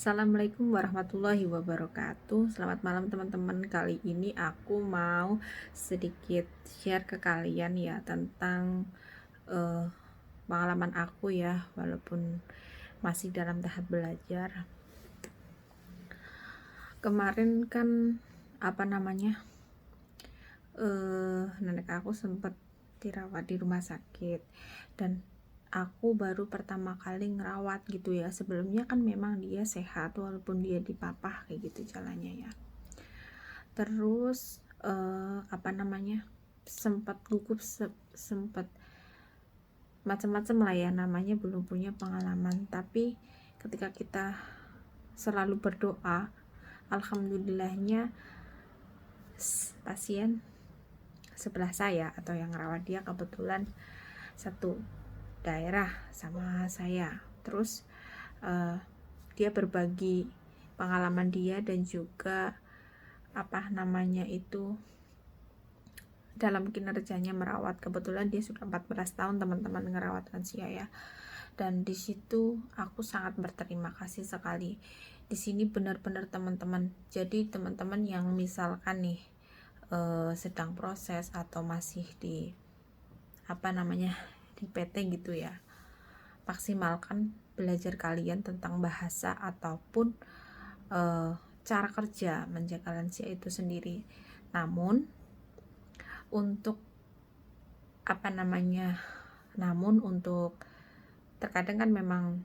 Assalamualaikum warahmatullahi wabarakatuh. Selamat malam teman-teman. Kali ini aku mau sedikit share ke kalian ya tentang eh, pengalaman aku ya, walaupun masih dalam tahap belajar. Kemarin kan nenek aku sempat dirawat di rumah sakit dan aku baru pertama kali ngerawat gitu ya. Sebelumnya kan memang dia sehat walaupun dia dipapah kayak gitu jalannya ya. Terus sempat gugup, sempat macam-macam lah ya, namanya belum punya pengalaman. Tapi ketika kita selalu berdoa, alhamdulillahnya pasien sebelah saya atau yang rawat dia kebetulan satu daerah sama saya. Terus dia berbagi pengalaman dia dan juga dalam kinerjanya merawat. Kebetulan dia sudah 14 tahun teman-teman ngerawat lansia ya. Dan di situ aku sangat berterima kasih sekali. Di sini benar-benar teman-teman. Jadi teman-teman yang misalkan nih sedang proses atau masih di di PT gitu ya, maksimalkan belajar kalian tentang bahasa ataupun cara kerja menjaga lansia itu sendiri. Namun untuk terkadang kan memang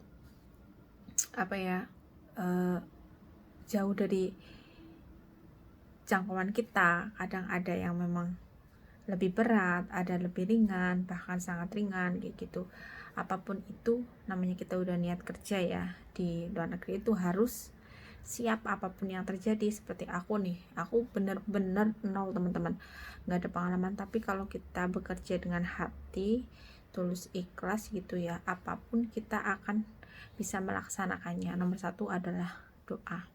jauh dari jangkauan kita. Kadang ada yang memang lebih berat, ada lebih ringan, bahkan sangat ringan kayak gitu. Apapun itu, namanya kita udah niat kerja ya di luar negeri, itu harus siap apapun yang terjadi. Seperti aku nih, aku bener-bener nol teman-teman, nggak ada pengalaman. Tapi kalau kita bekerja dengan hati tulus, ikhlas gitu ya, apapun kita akan bisa melaksanakannya. Nomor satu adalah doa,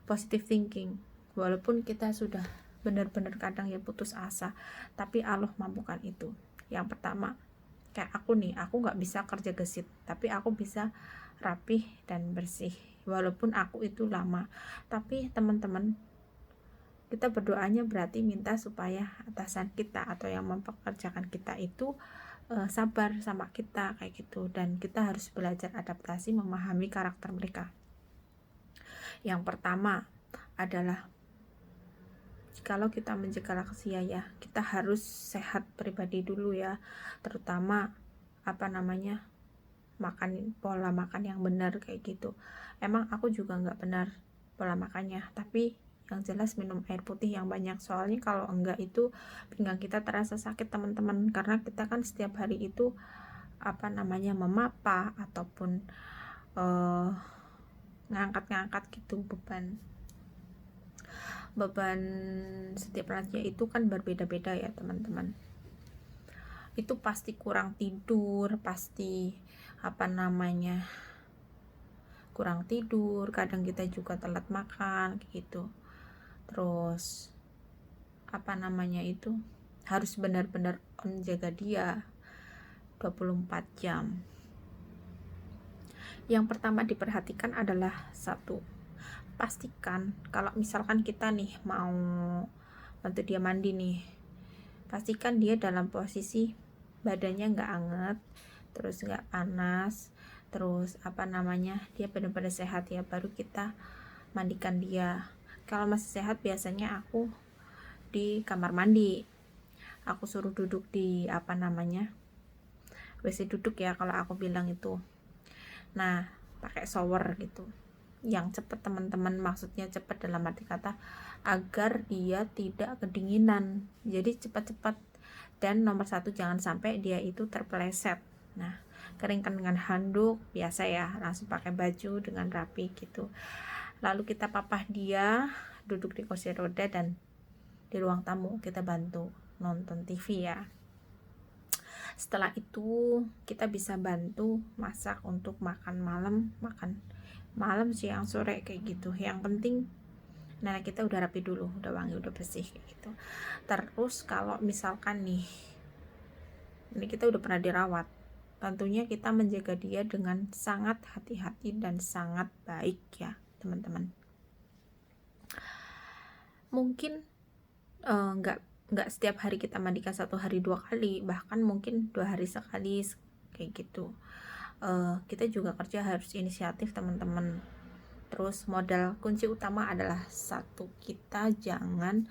positive thinking. Walaupun kita sudah benar-benar kadang ya putus asa, tapi Allah mampukan itu. Yang pertama, kayak aku nih, aku nggak bisa kerja gesit, tapi aku bisa rapih dan bersih. Walaupun aku itu lama, tapi teman-teman, kita berdoanya berarti minta supaya atasan kita atau yang mempekerjakan kita itu sabar sama kita kayak gitu. Dan kita harus belajar adaptasi, memahami karakter mereka. Yang pertama adalah, kalau kita menjaga lansia ya, kita harus sehat pribadi dulu ya, terutama pola makan yang benar kayak gitu. Emang aku juga nggak benar pola makannya, tapi yang jelas minum air putih yang banyak. Soalnya kalau enggak itu pinggang kita terasa sakit teman-teman, karena kita kan setiap hari itu memapah ataupun ngangkat-ngangkat gitu. Beban setiap lansia itu kan berbeda-beda ya teman-teman. Itu pasti kurang tidur, pasti kurang tidur, kadang kita juga telat makan gitu. Terus harus benar-benar menjaga dia 24 jam. Yang pertama diperhatikan adalah satu, pastikan kalau misalkan kita nih mau bantu dia mandi nih, pastikan dia dalam posisi badannya nggak anget, terus nggak panas, terus dia benar-benar sehat ya, baru kita mandikan dia. Kalau masih sehat biasanya aku di kamar mandi, aku suruh duduk di WC duduk ya kalau aku bilang itu. Nah, pakai shower gitu yang cepat teman-teman, maksudnya cepat dalam arti kata agar dia tidak kedinginan, jadi cepat-cepat. Dan nomor satu, jangan sampai dia itu terpeleset. Nah, keringkan dengan handuk biasa ya, langsung pakai baju dengan rapi gitu. Lalu kita papah dia, duduk di kursi roda, dan di ruang tamu kita bantu nonton TV ya. Setelah itu kita bisa bantu masak untuk makan malam, siang, sore kayak gitu. Yang penting nenek kita udah rapi dulu, udah wangi, udah bersih kayak gitu. Terus kalau misalkan nih, ini kita udah pernah dirawat, tentunya kita menjaga dia dengan sangat hati-hati dan sangat baik ya teman-teman. Mungkin nggak setiap hari kita mandikan, 1 hari 2 kali, bahkan mungkin 2 hari sekali kayak gitu. Kita juga kerja harus inisiatif teman-teman. Terus modal kunci utama adalah satu, kita jangan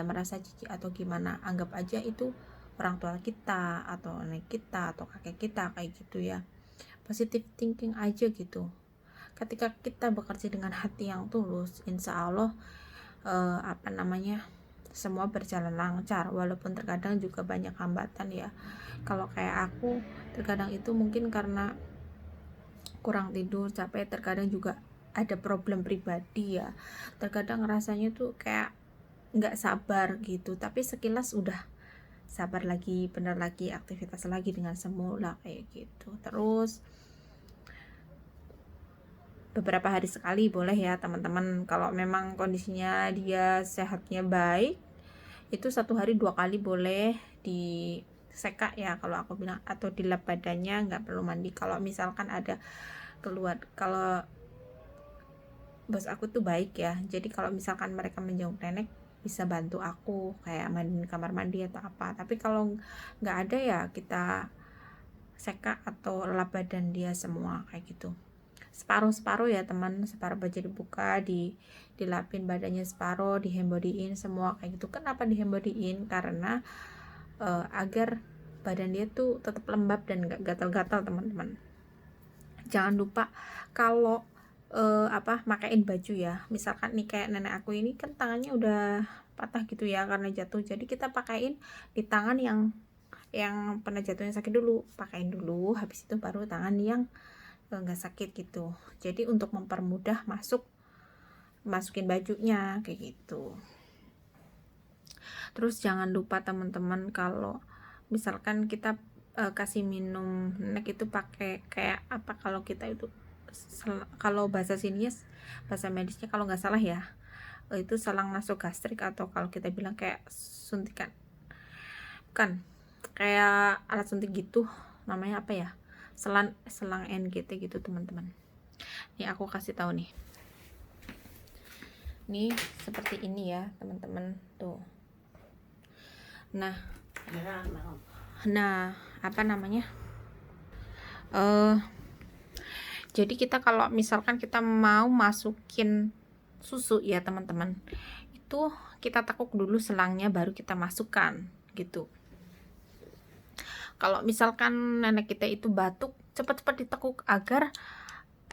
merasa jijik atau gimana. Anggap aja itu orang tua kita atau nenek kita atau kakek kita kayak gitu ya. Positive thinking aja gitu. Ketika kita bekerja dengan hati yang tulus, insya Allah semua berjalan lancar, walaupun terkadang juga banyak hambatan ya. Kalau kayak aku terkadang itu mungkin karena kurang tidur, capek, terkadang juga ada problem pribadi ya. Terkadang rasanya tuh kayak nggak sabar gitu, tapi sekilas udah sabar lagi, bener lagi, aktivitas lagi dengan semula kayak gitu. Terus beberapa hari sekali boleh ya teman-teman. Kalau memang kondisinya dia sehatnya baik, itu 1 hari 2 kali boleh diseka ya kalau aku bilang, atau dilap badannya, nggak perlu mandi. Kalau misalkan ada keluar, kalau bos aku tuh baik ya, jadi kalau misalkan mereka menjenguk nenek bisa bantu aku kayak mandi kamar mandi atau apa. Tapi kalau nggak ada ya kita seka atau lap badan dia semua kayak gitu, separuh ya teman. Separuh baju dibuka, dilapin badannya separuh, dihembodyin semua kayak gitu. Kenapa dihembodyin? Karena agar badan dia tuh tetap lembab dan nggak gatal-gatal teman-teman. Jangan lupa kalau makain baju ya, misalkan nih kayak nenek aku ini kan tangannya udah patah gitu ya karena jatuh, jadi kita pakaiin di tangan yang pernah jatuhnya sakit dulu, pakain dulu, habis itu baru tangan yang nggak sakit gitu. Jadi untuk mempermudah masukin bajunya kayak gitu. Terus jangan lupa teman-teman, kalau misalkan kita kasih minum nenek itu pakai kayak apa, kalau kita itu kalau bahasa sininya, bahasa medisnya kalau nggak salah ya, itu selang nasogastrik, atau kalau kita bilang kayak suntikan, kan kayak alat suntik gitu, namanya apa ya, selang NGT gitu teman-teman. Nih aku kasih tahu nih, seperti ini ya teman-teman tuh. Nah jadi kita kalau misalkan kita mau masukin susu ya teman-teman, itu kita tekuk dulu selangnya baru kita masukkan gitu. Kalau misalkan nenek kita itu batuk, cepat-cepat ditekuk agar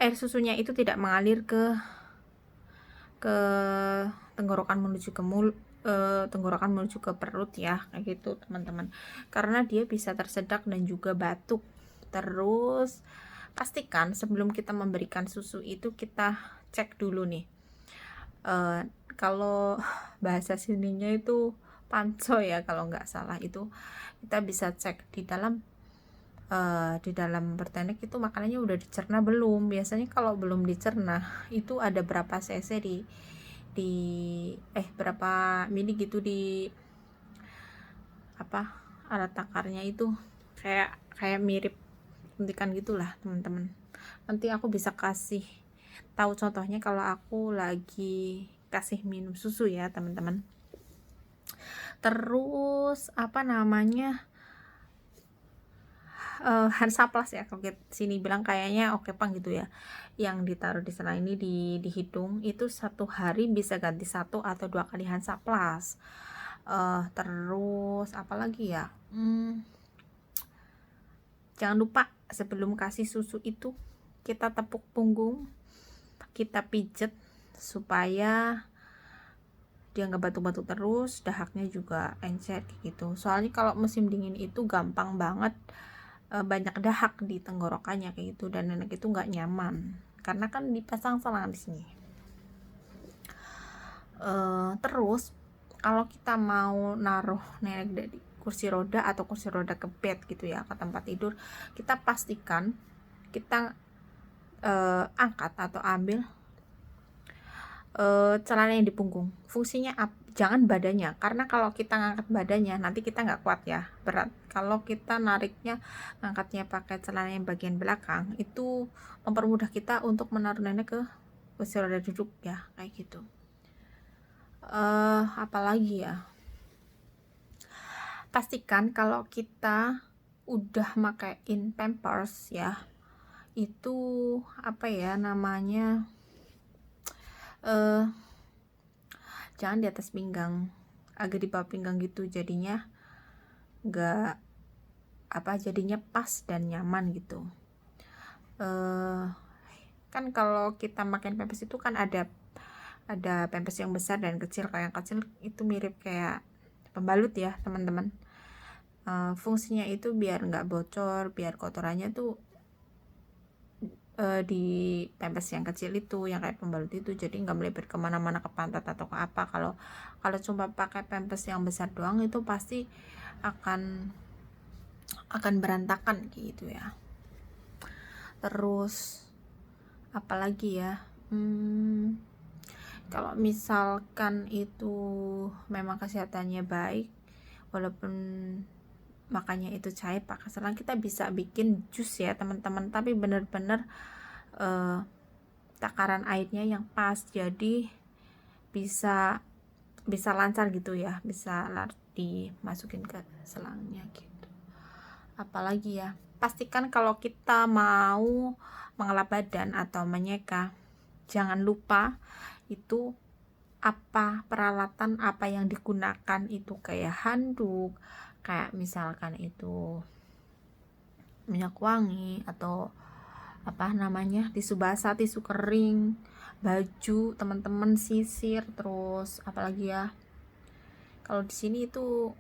air susunya itu tidak mengalir ke tenggorokan menuju ke tenggorokan menuju ke perut ya, kayak gitu teman-teman, karena dia bisa tersedak dan juga batuk. Terus pastikan sebelum kita memberikan susu itu kita cek dulu nih, kalau bahasa sininya itu panco ya kalau nggak salah, itu kita bisa cek di dalam pertenek itu makanannya udah dicerna belum. Biasanya kalau belum dicerna itu ada berapa cc berapa mili gitu di alat takarnya itu, kayak mirip suntikan gitulah teman-teman. Nanti aku bisa kasih tahu contohnya kalau aku lagi kasih minum susu ya teman-teman. Terus Hansaplast ya kalau sini bilang, kayaknya oke pang gitu ya, yang ditaruh di sana ini di hidung itu 1 hari bisa ganti 1 atau 2 kali Hansaplast. Terus apalagi ya, jangan lupa sebelum kasih susu itu kita tepuk punggung, kita pijet supaya dia nggak batuk-batuk terus, dahaknya juga encer gitu. Soalnya kalau musim dingin itu gampang banget banyak dahak di tenggorokannya kayak gitu, dan nenek itu nggak nyaman karena kan dipasang selang di sini. Terus kalau kita mau naruh nenek dari kursi roda atau kursi roda ke bed gitu ya, ke tempat tidur, kita pastikan kita angkat atau ambil celana yang di punggung. Fungsinya jangan badannya, karena kalau kita ngangkat badannya nanti kita nggak kuat ya, berat. Kalau kita nariknya, ngangkatnya pakai celana yang bagian belakang, itu mempermudah kita untuk menaruh nenek ke kursi roda duduk ya, kayak gitu. Apalagi ya, pastikan kalau kita udah makain pampers ya, itu apa ya namanya, jangan di atas pinggang, agak di bawah pinggang gitu, jadinya nggak jadinya pas dan nyaman gitu. Kan kalau kita makan pampers itu kan ada pampers yang besar dan kecil. Kalau yang kecil itu mirip kayak pembalut ya teman-teman. Fungsinya itu biar nggak bocor, biar kotorannya tuh di pampers yang kecil itu, yang kayak pembalut itu, jadi nggak melebar kemana-mana, ke pantat atau ke apa. Kalau cuma pakai pampers yang besar doang, itu pasti akan berantakan gitu ya. Terus apalagi ya, kalau misalkan itu memang kesehatannya baik, walaupun makanya itu cair pakai selang, kita bisa bikin jus ya teman-teman, tapi bener-bener takaran airnya yang pas, jadi bisa lancar gitu ya, bisa dimasukin ke selangnya gitu. Apalagi ya, pastikan kalau kita mau mengelap badan atau menyeka, jangan lupa itu peralatan apa yang digunakan, itu kayak handuk, kayak misalkan itu minyak wangi, atau tisu basah, tisu kering, baju teman-teman, sisir, terus apalagi ya, kalau di sini itu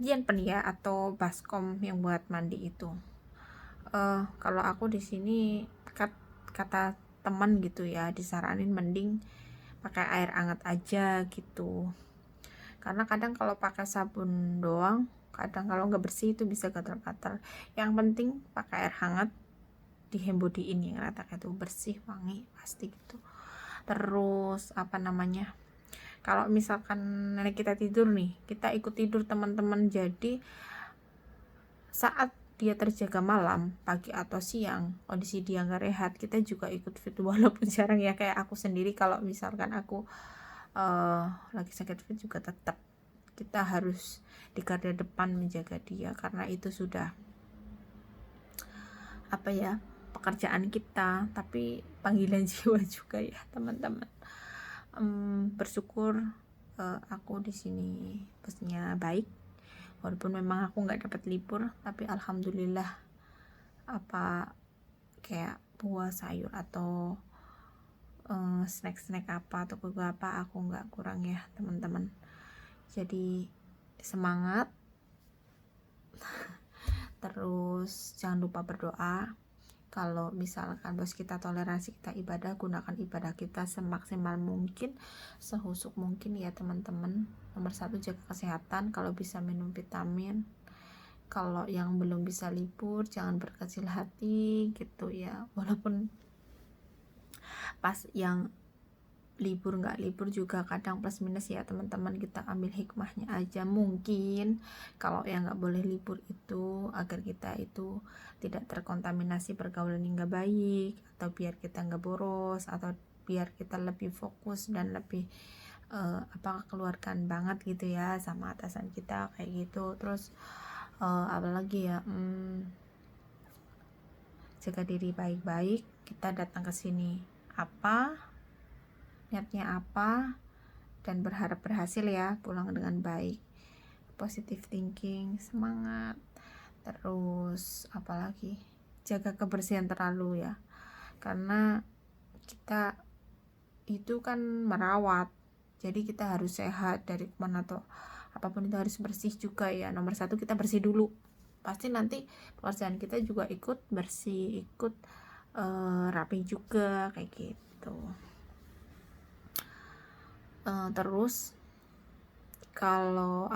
pen ya, atau baskom yang buat mandi itu. Kalau aku di sini kata teman gitu ya, disaranin mending pakai air hangat aja gitu, karena kadang kalau pakai sabun doang, kadang kalau nggak bersih itu bisa gatal-gatal. Yang penting pakai air hangat, di hand body ini rata itu bersih, wangi pasti gitu. Terus kalau misalkan nenek kita tidur nih, kita ikut tidur teman-teman, jadi saat dia terjaga malam, pagi atau siang, kondisi dia nggak rehat, kita juga ikut fit, walaupun jarang ya. Kayak aku sendiri, kalau misalkan aku lagi sakit fit juga tetap kita harus di garda depan menjaga dia, karena itu sudah pekerjaan kita, tapi panggilan jiwa juga ya teman-teman. Bersyukur aku di sini bosnya baik, walaupun memang aku nggak dapat libur, tapi alhamdulillah kayak buah, sayur, atau snack apa atau apa, aku nggak kurang ya teman-teman. Jadi semangat, terus jangan lupa berdoa. Kalau misalkan bos kita toleransi kita ibadah, gunakan ibadah kita semaksimal mungkin, sehusuk mungkin ya teman-teman. Nomor 1, jaga kesehatan, kalau bisa minum vitamin. Kalau yang belum bisa libur, jangan berkecil hati gitu ya, walaupun pas yang libur nggak libur juga kadang plus minus ya teman-teman, kita ambil hikmahnya aja. Mungkin kalau yang nggak boleh libur itu agar kita itu tidak terkontaminasi pergaulan yang nggak baik, atau biar kita nggak boros, atau biar kita lebih fokus dan lebih keluarkan banget gitu ya sama atasan kita, kayak gitu. Terus apalagi ya, jaga diri baik-baik. Kita datang ke sini niatnya apa, dan berharap berhasil ya, pulang dengan baik. Positive thinking, semangat. Terus apalagi, jaga kebersihan terlalu ya, karena kita itu kan merawat, jadi kita harus sehat dari kemana atau apapun itu harus bersih juga ya. Nomor 1 kita bersih dulu, pasti nanti pekerjaan kita juga ikut bersih, ikut rapi juga, kayak gitu. Terus kalau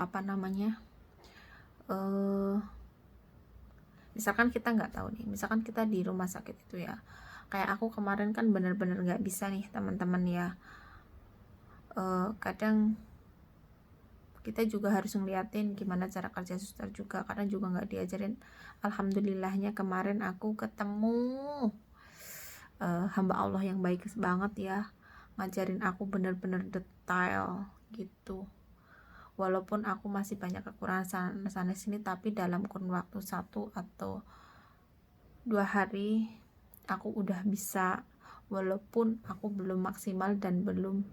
misalkan kita nggak tahu nih, misalkan kita di rumah sakit itu ya, kayak aku kemarin kan bener-bener nggak bisa nih teman-teman ya, kadang kita juga harus ngeliatin gimana cara kerja suster juga, kadang juga nggak diajarin. Alhamdulillahnya kemarin aku ketemu hamba Allah yang baik banget ya, ngajarin aku bener-bener detail gitu. Walaupun aku masih banyak kekurangan sana sini, tapi dalam kurun waktu 1 atau 2 hari aku udah bisa, walaupun aku belum maksimal dan belum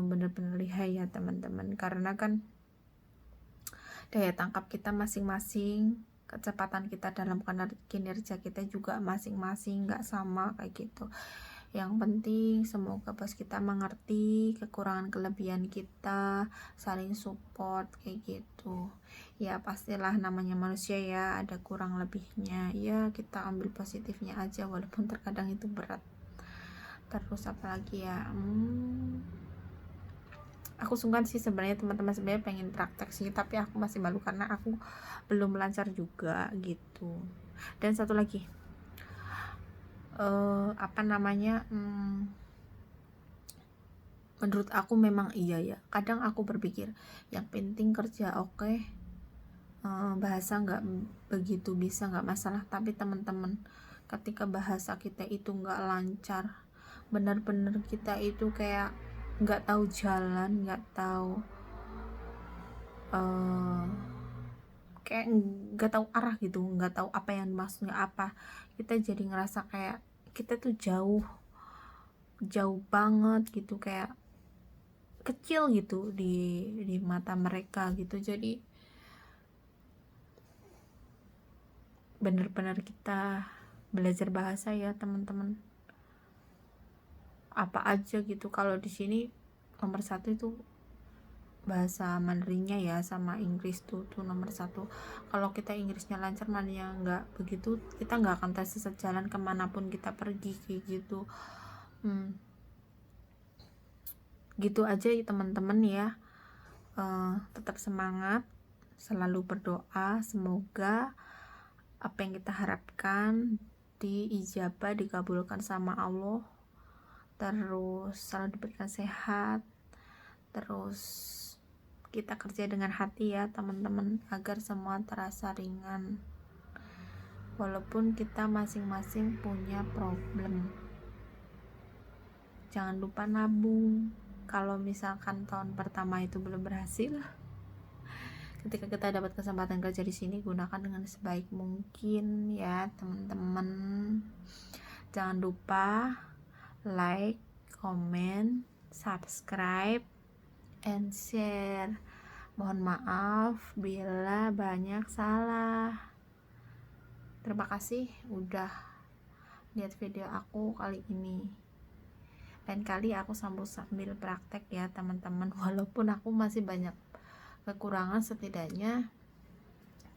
bener-bener lihai ya teman-teman, karena kan daya tangkap kita masing-masing, kecepatan kita dalam kinerja kita juga masing-masing nggak sama kayak gitu. Yang penting semoga bos kita mengerti kekurangan kelebihan kita, saling support kayak gitu. Ya pastilah namanya manusia ya, ada kurang lebihnya ya, kita ambil positifnya aja walaupun terkadang itu berat. Terus apalagi ya, aku sungkan sih sebenarnya teman-teman, sebenarnya pengen praktek sih, tapi aku masih malu karena aku belum lancar juga gitu. Dan satu lagi, menurut aku memang iya ya, kadang aku berpikir yang penting kerja oke, bahasa nggak begitu bisa nggak masalah, tapi teman-teman ketika bahasa kita itu nggak lancar, benar-benar kita itu kayak nggak tahu jalan, nggak tahu kayak nggak tahu arah gitu, nggak tahu apa yang maksudnya apa, kita jadi ngerasa kayak kita tuh jauh banget gitu, kayak kecil gitu di mata mereka gitu. Jadi bener-bener kita belajar bahasa ya teman-teman, apa aja gitu. Kalau di sini nomor 1 itu bahasa Mandarinnya ya, sama Inggris tuh nomor 1. Kalau kita Inggrisnya lancar, mananya nggak begitu, kita nggak akan tersesat jalan kemanapun kita pergi kayak gitu. Gitu aja ya teman-teman ya. Tetap semangat, selalu berdoa, semoga apa yang kita harapkan diijabah, dikabulkan sama Allah, terus selalu diberikan sehat, terus kita kerja dengan hati ya teman-teman, agar semua terasa ringan walaupun kita masing-masing punya problem. Jangan lupa nabung. Kalau misalkan tahun pertama itu belum berhasil, ketika kita dapat kesempatan kerja di sini, gunakan dengan sebaik mungkin ya teman-teman. Jangan lupa like, comment, subscribe, and share. Mohon maaf bila banyak salah. Terima kasih udah lihat video aku kali ini. Lain kali aku sambil praktek ya teman-teman, walaupun aku masih banyak kekurangan, setidaknya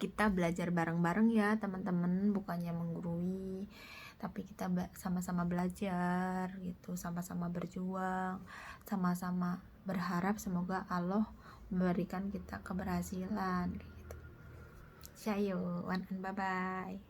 kita belajar bareng-bareng ya teman-teman, bukannya menggurui, tapi kita sama-sama belajar gitu, sama-sama berjuang, sama-sama berharap semoga Allah memberikan kita keberhasilan gitu. Bye bye.